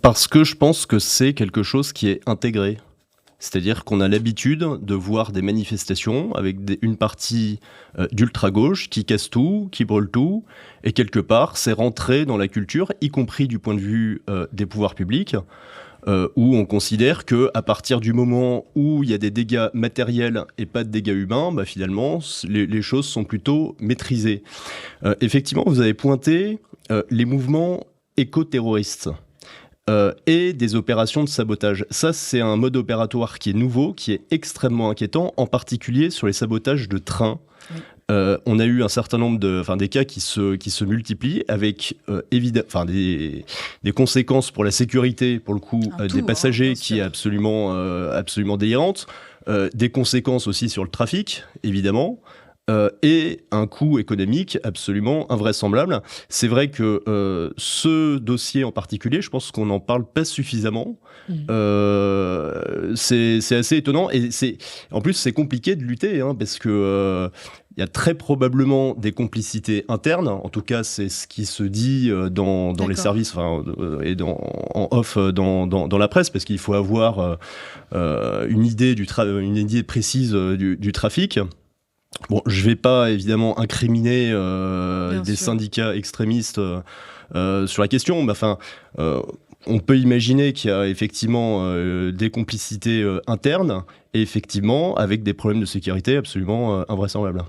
Parce que je pense que c'est quelque chose qui est intégré. C'est-à-dire qu'on a l'habitude de voir des manifestations avec une partie d'ultra-gauche qui casse tout, qui brûle tout, et quelque part, c'est rentré dans la culture, y compris du point de vue des pouvoirs publics, où on considère qu'à partir du moment où il y a des dégâts matériels et pas de dégâts humains, bah finalement, les choses sont plutôt maîtrisées. Effectivement, vous avez pointé les mouvements éco-terroristes. Et des opérations de sabotage. Ça, c'est un mode opératoire qui est nouveau, qui est extrêmement inquiétant, en particulier sur les sabotages de trains. Oui. On a eu un certain nombre des cas qui se multiplient avec des conséquences pour la sécurité, pour le coup, des passagers qui est absolument délirante, des conséquences aussi sur le trafic, évidemment. Et un coût économique absolument invraisemblable. C'est vrai que ce dossier en particulier, je pense qu'on n'en parle pas suffisamment. C'est assez étonnant et en plus c'est compliqué de lutter parce que il y a très probablement des complicités internes. En tout cas, c'est ce qui se dit dans les services et en off dans la presse, parce qu'il faut avoir une idée précise du trafic. Bon, je vais pas évidemment incriminer des syndicats extrémistes sur la question, mais on peut imaginer qu'il y a effectivement des complicités internes et effectivement avec des problèmes de sécurité absolument invraisemblables.